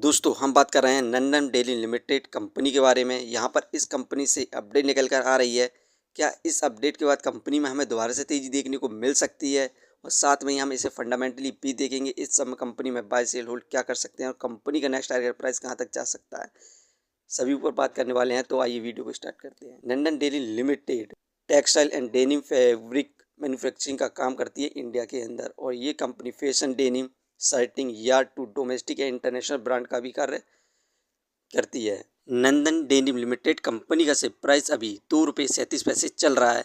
दोस्तों हम बात कर रहे हैं नंदन डेयरी लिमिटेड कंपनी के बारे में। यहाँ पर इस कंपनी से अपडेट निकल कर आ रही है। क्या इस अपडेट के बाद कंपनी में हमें दोबारा से तेज़ी देखने को मिल सकती है, और साथ में ही हम इसे फंडामेंटली भी देखेंगे। इस समय कंपनी में बाय सेल होल्ड क्या कर सकते हैं और कंपनी का नेक्स्ट टारगेट प्राइस कहाँ तक जा सकता है, सभी ऊपर बात करने वाले हैं। तो आइए वीडियो को स्टार्ट करते हैं। Nandan dairy limited textile and denim fabric manufacturing का काम करती है इंडिया के अंदर, और ये company fashion denim shirting yard to domestic या इंटरनेशनल ब्रांड का भी कार्य करती है। नंदन डेनिम लिमिटेड कंपनी का शेयर प्राइस अभी ₹2.37 चल रहा है।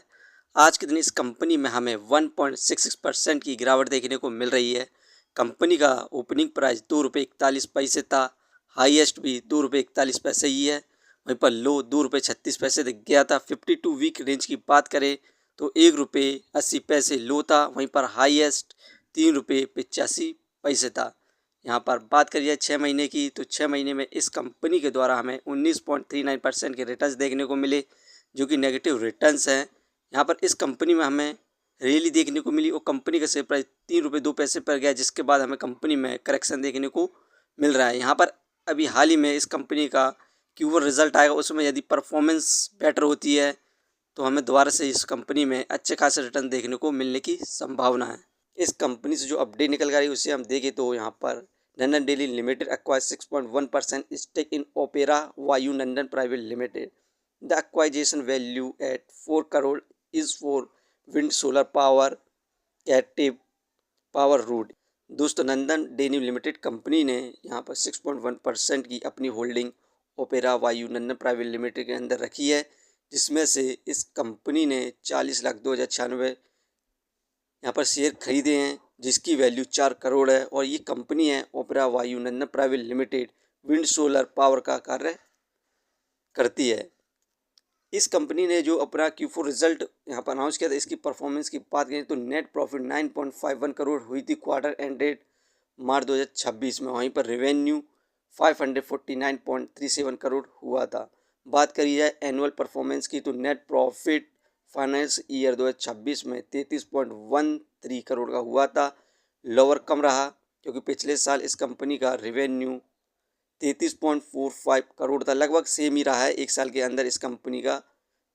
आज के दिन इस कंपनी में हमें 1.66% की गिरावट देखने को मिल रही है। कंपनी का ओपनिंग प्राइस ₹2.41 था, हाईएस्ट भी ₹2.41 ही है। वहीं पर लो ₹2.36 तक गया था। 52 वीक रेंज की बात करें तो ₹1.80 लो था, वहीं पर हाईएस्ट ₹3.85 था। यहाँ पर बात करिए 6 महीने की, तो 6 महीने में इस कंपनी के द्वारा हमें 19.39% के रिटर्न्स देखने को मिले, जो कि नेगेटिव रिटर्न्स हैं। यहाँ पर इस कंपनी में हमें रैली देखने को मिली और कंपनी का शेयर प्राइस ₹3.02 पर गया, जिसके बाद हमें कंपनी में करेक्शन देखने को मिल रहा है। यहाँ पर अभी हाल ही में इस कंपनी का Q1 रिजल्ट आएगा, उसमें यदि परफॉर्मेंस बेटर होती है तो हमें दोबारा से इस कंपनी में अच्छे खासे रिटर्न देखने को मिलने की संभावना है। इस कंपनी से जो अपडेट निकल कर आई उसे हम देखें तो यहाँ पर नंदन dairy limited acquires 6.1% stake in Opera Vayu Nandan Private Limited. The acquisition value at 4 crore is for wind solar power captive power route. दोस्तों नंदन डेयरी लिमिटेड कंपनी ने यहाँ पर 6.1% की अपनी holding opera Vayu Nandan private limited के अंदर रखी है, जिसमें से इस कंपनी ने 40,02,096 यहाँ पर शेयर खरीदे हैं, जिसकी वैल्यू 4 करोड़ है। और ये कंपनी है ओपेरा Vayu Nandan private limited, wind solar power का कार्य करती है। इस कंपनी ने जो अपना Q4 रिजल्ट यहाँ पर अनाउंस किया था, इसकी परफॉर्मेंस की बात करें तो नेट प्रॉफिट 9.51 करोड़ हुई थी क्वार्टर एंडेड मार्च 2026 में। वहीं पर रेवेन्यू 549.37 करोड़ हुआ था। बात करी जाए एनुअल परफॉर्मेंस की तो नेट प्रॉफिट फाइनेंस ईयर 2026 में 33.13 करोड़ का हुआ था। लोअर कम रहा क्योंकि पिछले साल इस कंपनी का रेवेन्यू 33.45 करोड़ था। लगभग सेम ही रहा है एक साल के अंदर। इस कंपनी का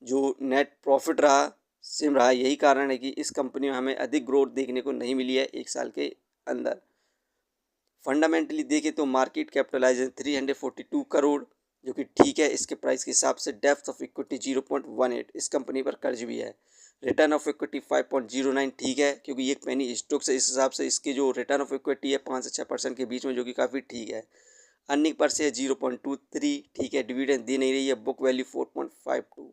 जो नेट प्रॉफिट रहा सेम रहा। यही कारण है कि इस कंपनी में हमें अधिक ग्रोथ देखने को नहीं मिली है एक साल के अंदर। फंडामेंटली देखें तो मार्केट कैपिटलाइजेशन 342 करोड़, जो कि ठीक है इसके प्राइस के हिसाब से। डेप्थ ऑफ इक्विटी 0.18, इस कंपनी पर कर्ज भी है। रिटर्न ऑफ इक्विटी 5.09 ठीक है, क्योंकि ये एक पेनी स्टॉक से इस हिसाब से इसकी जो रिटर्न ऑफ इक्विटी है 5 से 6% के बीच में, जो कि काफ़ी ठीक है। अर्निंग पर शेयर 0.23 ठीक है। डिविडेंड दे नहीं रही है। Book value 4.52।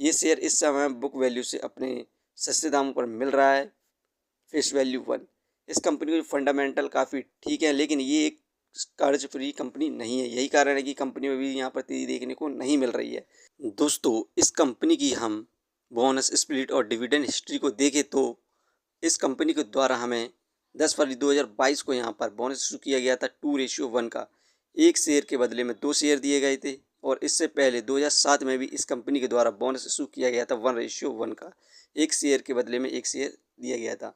ये शेयर इस समय बुक वैल्यू से अपने सस्ते दामों पर मिल रहा है। Face value 1। इस कंपनी के फंडामेंटल काफ़ी ठीक है, लेकिन ये एक कर्ज फ्री कंपनी नहीं है। यही कारण है कि कंपनी में भी यहाँ पर तेजी देखने को नहीं मिल रही है। दोस्तों इस कंपनी की हम बोनस स्प्लिट और डिविडेंड हिस्ट्री को देखें तो इस कंपनी के द्वारा हमें 10 फरवरी 2022 को यहाँ पर बोनस इशू किया गया था 2:1 का। एक शेयर के बदले में 2 शेयर दिए गए थे। और इससे पहले 2007 में भी इस कंपनी के द्वारा बोनस इशू किया गया था 1:1 का। एक शेयर के बदले में एक शेयर दिया गया था।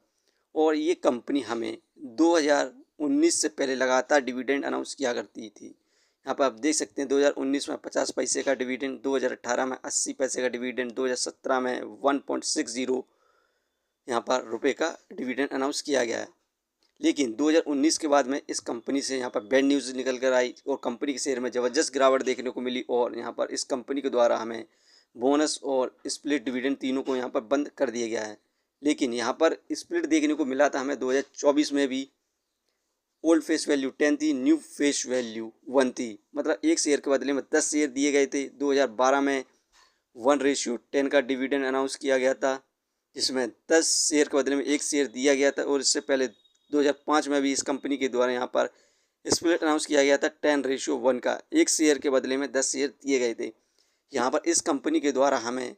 और ये कंपनी हमें 2019 से पहले लगातार डिविडेंड अनाउंस किया करती थी। यहाँ पर आप देख सकते हैं 2019 में 50 पैसे का डिविडेंड, 2018 में 80 पैसे का डिविडेंड, 2017 में 1.60 यहाँ पर रुपए का डिविडेंड अनाउंस किया गया है। लेकिन 2019 के बाद में इस कंपनी से यहाँ पर बैड न्यूज़ निकल कर आई और कंपनी के शेयर में ज़बरदस्त गिरावट देखने को मिली। और यहाँ पर इस कंपनी के द्वारा हमें बोनस और स्प्लिट डिविडेंड तीनों को यहाँ पर बंद कर दिया गया है। लेकिन यहाँ पर स्प्लिट देखने को मिला था हमें 2024 में भी। ओल्ड फेस वैल्यू 10 थी, न्यू फेस वैल्यू 1 थी। मतलब एक शेयर के बदले में 10 शेयर दिए गए थे। 2012 में 1:10 का डिविडेंड अनाउंस किया गया था, जिसमें 10 शेयर के बदले में एक शेयर दिया गया था। और इससे पहले 2005 में भी इस कंपनी के द्वारा यहाँ पर स्प्लिट अनाउंस किया गया था 10:1 का। एक शेयर के बदले में 10 शेयर दिए गए थे। यहाँ पर इस कंपनी के द्वारा हमें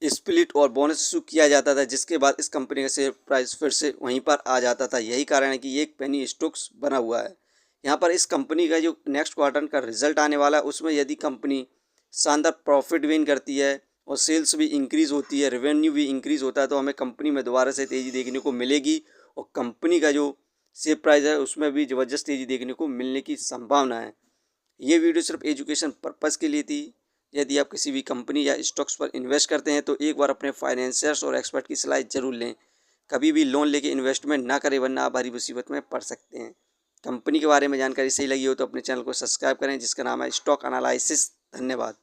स्प्लिट और बोनस इशू किया जाता था, जिसके बाद इस कंपनी का शेयर प्राइस फिर से वहीं पर आ जाता था। यही कारण है कि ये एक पेनी स्टॉक्स बना हुआ है। यहाँ पर इस कंपनी का जो नेक्स्ट क्वार्टर का रिजल्ट आने वाला है, उसमें यदि कंपनी शानदार प्रॉफिट गेन करती है और सेल्स भी इंक्रीज़ होती है, रेवेन्यू भी इंक्रीज़ होता है, तो हमें कंपनी में दोबारा से तेज़ी देखने को मिलेगी। और कंपनी का जो शेयर प्राइस है उसमें भी ज़बरदस्त तेज़ी देखने को मिलने की संभावना है। ये वीडियो सिर्फ एजुकेशन पर्पज़ के लिए थी। यदि आप किसी भी कंपनी या स्टॉक्स पर इन्वेस्ट करते हैं तो एक बार अपने फाइनेंशियर्स और एक्सपर्ट की सलाह ज़रूर लें। कभी भी लोन लेके इन्वेस्टमेंट ना करें, वरना आप भारी मुसीबत में पड़ सकते हैं। कंपनी के बारे में जानकारी सही लगी हो तो अपने चैनल को सब्सक्राइब करें, जिसका नाम है स्टॉक एनालिसिस। धन्यवाद।